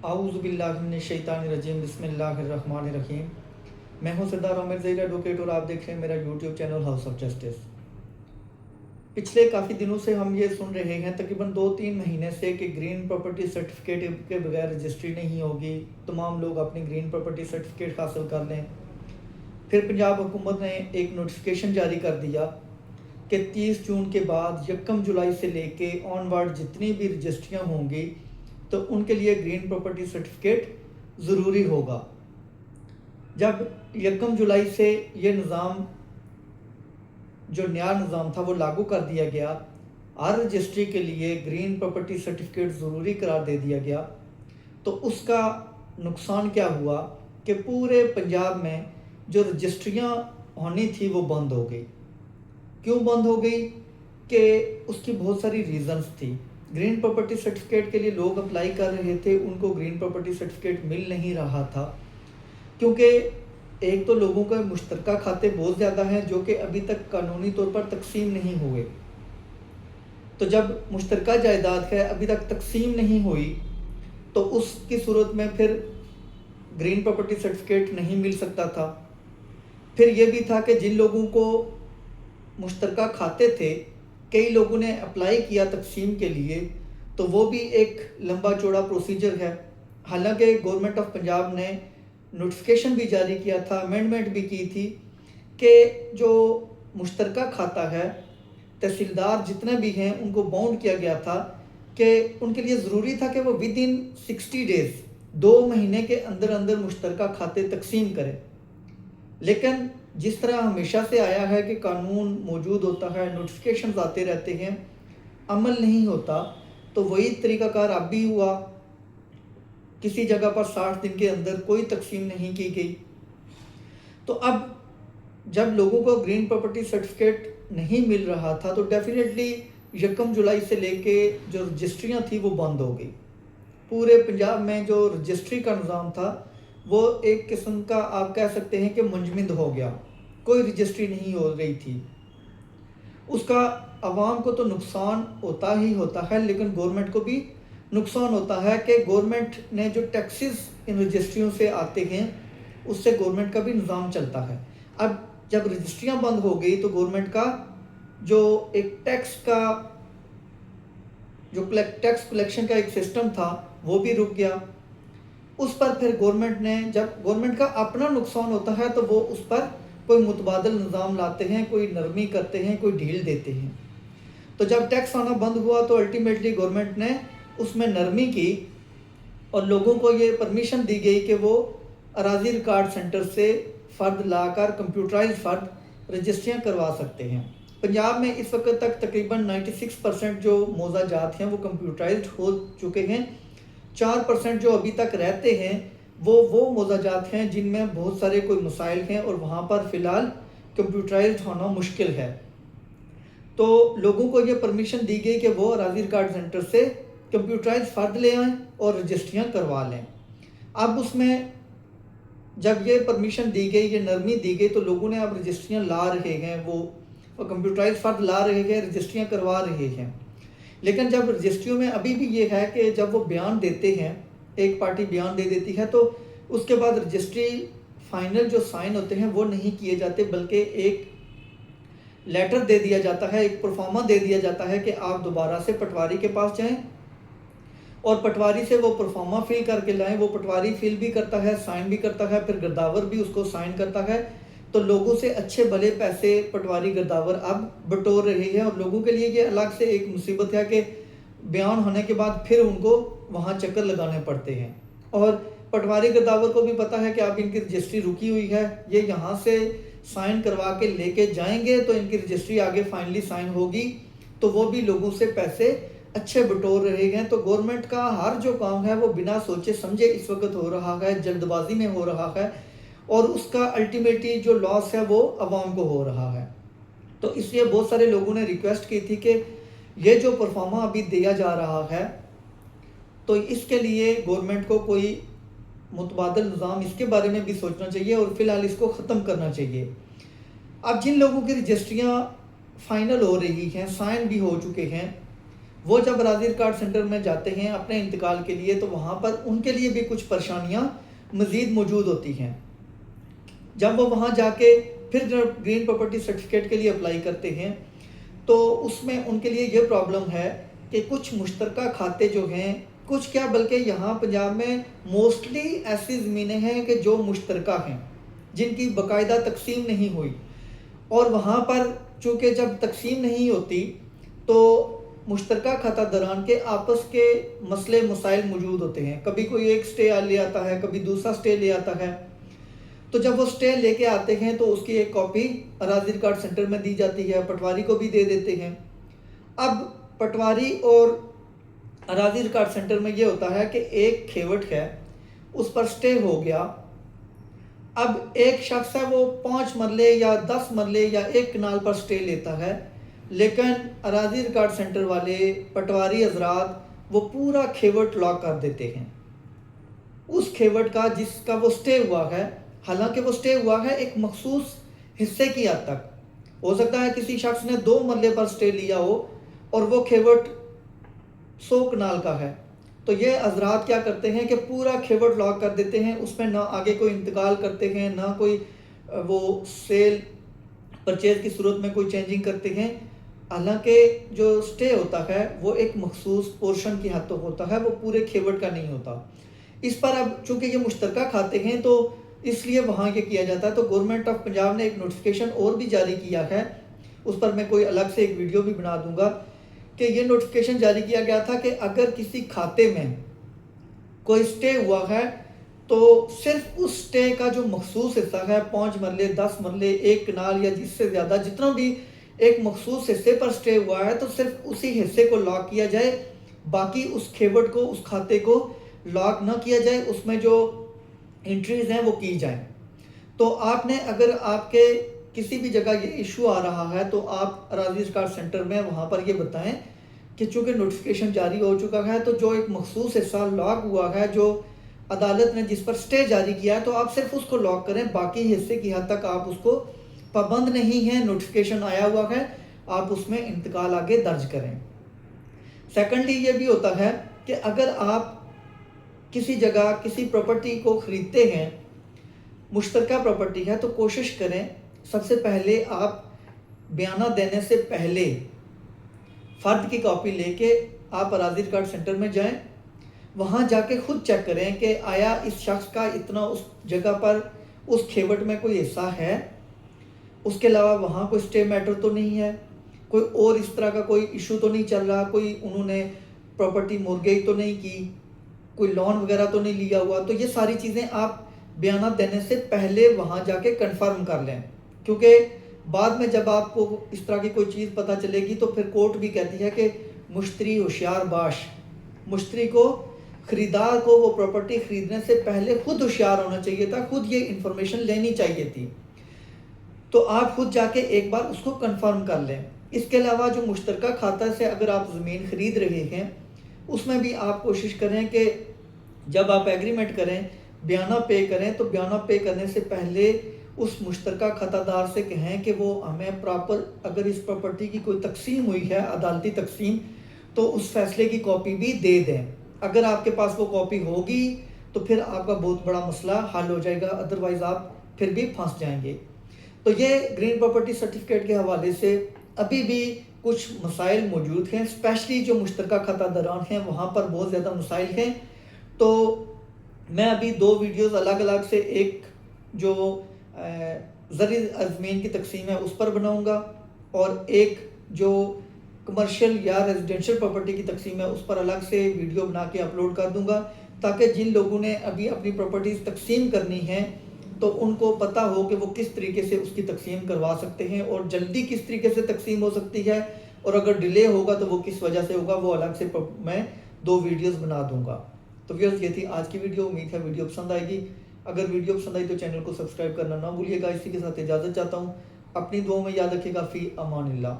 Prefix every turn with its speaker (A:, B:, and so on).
A: اعوذ باللہ من الشیطان الرجیم، بسم اللہ الرحمن الرحیم۔ میں ہوں سردار عامر ظہیر ایڈوکیٹ اور آپ دیکھ رہے ہیں میرا YouTube channel house of justice. پچھلے کافی دنوں سے ہم یہ سن رہے ہیں، تقریباً 2-3 مہینے سے، کہ گرین پراپرٹی سرٹیفکیٹ کے بغیر رجسٹری نہیں ہوگی، تمام لوگ اپنی گرین پراپرٹی سرٹیفکیٹ حاصل کر لیں۔ پھر پنجاب حکومت نے ایک نوٹیفیکیشن جاری کر دیا کہ 30 جون کے بعد 1 جولائی سے لے کے آن ورڈ جتنی بھی رجسٹریاں ہوں گی تو ان کے لیے گرین پراپرٹی سرٹیفکیٹ ضروری ہوگا۔ جب 1 جولائی سے یہ نظام، جو نیا نظام تھا، وہ لاگو کر دیا گیا، ہر رجسٹری کے لیے گرین پراپرٹی سرٹیفکیٹ ضروری قرار دے دیا گیا، تو اس کا نقصان کیا ہوا کہ پورے پنجاب میں جو رجسٹریاں ہونی تھی وہ بند ہو گئی۔ کیوں بند ہو گئی؟ کہ اس کی بہت ساری ریزنز تھی۔ گرین پراپرٹی سرٹیفکیٹ کے لیے لوگ اپلائی کر رہے تھے، ان کو گرین پراپرٹی سرٹیفکیٹ مل نہیں رہا تھا، کیونکہ ایک تو لوگوں کے مشترکہ کھاتے بہت زیادہ ہیں جو کہ ابھی تک قانونی طور پر تقسیم نہیں ہوئے۔ تو جب مشترکہ جائیداد ہے ابھی تک تقسیم نہیں ہوئی تو اس کی صورت میں پھر گرین پراپرٹی سرٹیفکیٹ نہیں مل سکتا تھا۔ پھر یہ بھی تھا کہ جن لوگوں کو مشترکہ کھاتے تھے، کئی لوگوں نے اپلائی کیا تقسیم کے لیے، تو وہ بھی ایک لمبا چوڑا پروسیجر ہے۔ حالانکہ گورنمنٹ آف پنجاب نے نوٹیفیکیشن بھی جاری کیا تھا، امینڈمنٹ بھی کی تھی کہ جو مشترکہ کھاتا ہے، تحصیلدار جتنے بھی ہیں ان کو باؤنڈ کیا گیا تھا کہ ان کے لیے ضروری تھا کہ وہ ود ان 60 ڈیز، 2 مہینے کے اندر اندر مشترکہ کھاتے تقسیم کریں۔ لیکن جس طرح ہمیشہ سے آیا ہے کہ قانون موجود ہوتا ہے، نوٹیفیکیشنز آتے رہتے ہیں، عمل نہیں ہوتا، تو وہی طریقہ کار اب بھی ہوا۔ کسی جگہ پر 60 دن کے اندر کوئی تقسیم نہیں کی گئی۔ تو اب جب لوگوں کو گرین پراپرٹی سرٹیفکیٹ نہیں مل رہا تھا تو ڈیفینیٹلی 1 جولائی سے لے کے جو رجسٹریاں تھیں وہ بند ہو گئی۔ پورے پنجاب میں جو رجسٹری کا نظام تھا وہ ایک قسم کا آپ کہہ سکتے ہیں کہ منجمد ہو گیا، کوئی رجسٹری نہیں ہو رہی تھی۔ اس کا عوام کو تو نقصان ہوتا ہی ہوتا ہے، لیکن گورنمنٹ کو بھی نقصان ہوتا ہے کہ گورنمنٹ نے جو ٹیکسز ان رجسٹریوں سے آتے ہیں اس سے گورنمنٹ کا بھی نظام چلتا ہے۔ اب جب رجسٹریاں بند ہو گئی تو گورنمنٹ کا جو ایک ٹیکس کلیکشن کا ایک سسٹم تھا وہ بھی رک گیا۔ اس پر پھر گورنمنٹ نے، جب گورنمنٹ کا اپنا نقصان ہوتا ہے تو وہ اس پر کوئی متبادل نظام لاتے ہیں، کوئی نرمی کرتے ہیں، کوئی ڈھیل دیتے ہیں۔ تو جب ٹیکس آنا بند ہوا تو الٹیمیٹلی گورنمنٹ نے اس میں نرمی کی اور لوگوں کو یہ پرمیشن دی گئی کہ وہ اراضی ریکارڈ سینٹر سے فرد لا کر کمپیوٹرائز فرد رجسٹریاں کروا سکتے ہیں۔ پنجاب میں اس وقت تک تقریباً 96% جو موضع جات ہیں وہ کمپیوٹرائزڈ ہو چکے ہیں۔ 4% جو ابھی تک رہتے ہیں وہ موضع جات ہیں جن میں بہت سارے کوئی مسائل ہیں اور وہاں پر فی الحال کمپیوٹرائزڈ ہونا مشکل ہے۔ تو لوگوں کو یہ پرمیشن دی گئی کہ وہ اراضی ریکارڈ سینٹر سے کمپیوٹرائز فرد لے آئیں اور رجسٹریاں کروا لیں۔ اب اس میں جب یہ پرمیشن دی گئی، یہ نرمی دی گئی، تو لوگوں نے اب رجسٹریاں لا رہے ہیں، وہ کمپیوٹرائز فرد لا رہے ہیں، رجسٹریاں کروا رہے ہیں۔ لیکن جب رجسٹریوں میں ابھی بھی یہ ہے کہ جب وہ بیان دیتے ہیں، ایک پارٹی بیان دے دیتی ہے تو اس کے بعد رجسٹری فائنل جو سائن ہوتے ہیں وہ نہیں کیے جاتے، بلکہ ایک لیٹر دے دیا جاتا ہے، ایک پرفارما دے دیا جاتا ہے کہ آپ دوبارہ سے پٹواری کے پاس جائیں اور پٹواری سے وہ پرفارما فل کر کے لائیں۔ وہ پٹواری فل بھی کرتا ہے، سائن بھی کرتا ہے، پھر گرداور بھی اس کو سائن کرتا ہے۔ تو لوگوں سے اچھے بھلے پیسے پٹواری گرداور اب بٹور رہے ہیں، اور لوگوں کے لیے یہ الگ سے ایک مصیبت ہے کہ بیان ہونے کے بعد پھر ان کو وہاں چکر لگانے پڑتے ہیں۔ اور پٹواری گرداور کو بھی پتہ ہے کہ اب ان کی رجسٹری رکی ہوئی ہے، یہ یہاں سے سائن کروا کے لے کے جائیں گے تو ان کی رجسٹری آگے فائنلی سائن ہوگی، تو وہ بھی لوگوں سے پیسے اچھے بٹور رہے ہیں۔ تو گورنمنٹ کا ہر جو کام ہے وہ بنا سوچے سمجھے اس وقت ہو رہا ہے، جلد بازی میں ہو رہا ہے، اور اس کا الٹیمیٹلی جو لاس ہے وہ عوام کو ہو رہا ہے۔ تو اس لیے بہت سارے لوگوں نے ریکویسٹ کی تھی کہ یہ جو پرفارما ابھی دیا جا رہا ہے تو اس کے لیے گورنمنٹ کو کوئی متبادل نظام اس کے بارے میں بھی سوچنا چاہیے اور فی الحال اس کو ختم کرنا چاہیے۔ اب جن لوگوں کی رجسٹریاں فائنل ہو رہی ہیں، سائن بھی ہو چکے ہیں، وہ جب اراضی ریکارڈ سینٹر میں جاتے ہیں اپنے انتقال کے لیے تو وہاں پر ان کے لیے بھی کچھ پریشانیاں مزید موجود ہوتی ہیں۔ جب وہ وہاں جا کے پھر جب گرین پراپرٹی سرٹیفکیٹ کے لیے اپلائی کرتے ہیں تو اس میں ان کے لیے یہ پرابلم ہے کہ کچھ مشترکہ کھاتے جو ہیں، کچھ کیا بلکہ یہاں پنجاب میں موسٹلی ایسی زمینیں ہیں کہ جو مشترکہ ہیں، جن کی باقاعدہ تقسیم نہیں ہوئی، اور وہاں پر چونکہ جب تقسیم نہیں ہوتی تو مشترکہ کھاتہ داران کے آپس کے مسئلے مسائل موجود ہوتے ہیں، کبھی کوئی ایک سٹے لے آتا ہے، کبھی دوسرا سٹے لے آتا ہے، تو جب وہ سٹے لے کے آتے ہیں تو اس کی ایک کاپی اراضی ریکارڈ سینٹر میں دی جاتی ہے، پٹواری کو بھی دے دیتے ہیں۔ اب پٹواری اور اراضی ریکارڈ سینٹر میں یہ ہوتا ہے کہ ایک کھیوٹ ہے، اس پر سٹے ہو گیا، اب ایک شخص ہے وہ 5 مرلے یا 10 مرلے یا 1 کنال پر سٹے لیتا ہے، لیکن اراضی ریکارڈ سینٹر والے پٹواری حضرات وہ پورا کھیوٹ لاک کر دیتے ہیں اس کھیوٹ کا جس کا وہ سٹے ہوا ہے، حالانکہ وہ سٹے ہوا ہے ایک مخصوص حصے کی حد تک۔ ہو سکتا ہے کسی شخص نے 2 مرلے پر سٹے لیا ہو اور وہ کھیوٹ 100 کنال کا ہے، تو یہ حضرات کیا کرتے ہیں کہ پورا کھیوٹ لاک کر دیتے ہیں، اس میں نہ آگے کوئی انتقال کرتے ہیں، نہ کوئی وہ سیل پرچیز کی صورت میں کوئی چینجنگ کرتے ہیں، حالانکہ جو سٹے ہوتا ہے وہ ایک مخصوص پورشن کی حد تک ہوتا ہے، وہ پورے کھیوٹ کا نہیں ہوتا۔ اس پر اب چونکہ یہ مشترکہ کھاتے ہیں تو اس لیے وہاں یہ کیا جاتا ہے، تو گورنمنٹ آف پنجاب نے ایک نوٹیفیکیشن اور بھی جاری کیا ہے، اس پر میں کوئی الگ سے ایک ویڈیو بھی بنا دوں گا، کہ یہ نوٹیفیکیشن جاری کیا گیا تھا کہ اگر کسی کھاتے میں کوئی سٹے ہوا ہے تو صرف اس سٹے کا جو مخصوص حصہ ہے، 5 مرلے، 10 مرلے، 1 کنال یا جس سے زیادہ جتنا بھی ایک مخصوص حصے پر سٹے ہوا ہے، تو صرف اسی حصے کو لاک کیا جائے، باقی اس کھیوٹ کو، اس کھاتے کو لاک نہ کیا جائے، اس میں جو انٹریز ہیں وہ کی جائیں۔ تو آپ نے اگر آپ کے کسی بھی جگہ یہ ایشو آ رہا ہے تو آپ اراضی ریکارڈ سینٹر میں وہاں پر یہ بتائیں کہ چونکہ نوٹیفیکیشن جاری ہو چکا ہے تو جو ایک مخصوص حصہ لاک ہوا ہے، جو عدالت نے جس پر سٹے جاری کیا ہے، تو آپ صرف اس کو لاک کریں، باقی حصے کی حد تک آپ اس کو پابند نہیں ہیں، نوٹیفیکیشن آیا ہوا ہے، آپ اس میں انتقال آگے درج کریں۔ سیکنڈلی یہ بھی ہوتا ہے کہ اگر آپ کسی جگہ کسی پراپرٹی کو خریدتے ہیں، مشترکہ پراپرٹی ہے، تو کوشش کریں سب سے پہلے آپ بیانہ دینے سے پہلے فرد کی کاپی لے کے آپ اراضی ریکارڈ سینٹر میں جائیں، وہاں جا کے خود چیک کریں کہ آیا اس شخص کا اتنا اس جگہ پر اس کھیوٹ میں کوئی حصہ ہے، اس کے علاوہ وہاں کوئی سٹے میٹر تو نہیں ہے، کوئی اور اس طرح کا کوئی ایشو تو نہیں چل رہا، کوئی انہوں نے پراپرٹی مورگیج تو نہیں کی، کوئی لون وغیرہ تو نہیں لیا ہوا۔ تو یہ ساری چیزیں آپ بیانہ دینے سے پہلے وہاں جا کے کنفرم کر لیں، کیونکہ بعد میں جب آپ کو اس طرح کی کوئی چیز پتہ چلے گی تو پھر کورٹ بھی کہتی ہے کہ مشتری ہوشیار باش، مشتری کو، خریدار کو وہ پراپرٹی خریدنے سے پہلے خود ہوشیار ہونا چاہیے تھا، خود یہ انفارمیشن لینی چاہیے تھی۔ تو آپ خود جا کے ایک بار اس کو کنفرم کر لیں۔ اس کے علاوہ جو مشترکہ کھاتہ سے اگر آپ زمین خرید رہے ہیں، اس میں بھی آپ کوشش کریں کہ جب آپ ایگریمنٹ کریں، بیانہ پے کریں، تو بیانہ پے کرنے سے پہلے اس مشترکہ کھاتہ دار سے کہیں کہ وہ ہمیں پراپر، اگر اس پراپرٹی کی کوئی تقسیم ہوئی ہے، عدالتی تقسیم، تو اس فیصلے کی کاپی بھی دے دیں۔ اگر آپ کے پاس وہ کاپی ہوگی تو پھر آپ کا بہت بڑا مسئلہ حل ہو جائے گا، ادروائز آپ پھر بھی پھنس جائیں گے۔ تو یہ گرین پراپرٹی سرٹیفکیٹ کے حوالے سے ابھی بھی کچھ مسائل موجود ہیں، اسپیشلی جو مشترکہ کھاتہ داران ہیں وہاں پر بہت زیادہ مسائل ہیں۔ تو میں ابھی 2 ویڈیوز الگ الگ سے، ایک جو زرعی زمین کی تقسیم ہے اس پر بناؤں گا، اور ایک جو کمرشل یا ریزیڈینشل پراپرٹی کی تقسیم ہے اس پر الگ سے ویڈیو بنا کے اپلوڈ کر دوں گا، تاکہ جن لوگوں نے ابھی اپنی پراپرٹیز تقسیم کرنی ہے تو ان کو پتہ ہو کہ وہ کس طریقے سے اس کی تقسیم کروا سکتے ہیں، اور جلدی کس طریقے سے تقسیم ہو سکتی ہے، اور اگر ڈیلے ہوگا تو وہ کس وجہ سے ہوگا، وہ الگ سے میں 2 ویڈیوز بنا دوں گا۔ تو ویورز یہ تھی آج کی ویڈیو، امید ہے ویڈیو پسند آئے گی۔ اگر ویڈیو پسند آئی تو چینل کو سبسکرائب کرنا نہ بھولیے گا۔ اسی کے ساتھ اجازت چاہتا ہوں، اپنی دعاؤں میں یاد رکھیے گا۔ فی امان اللہ۔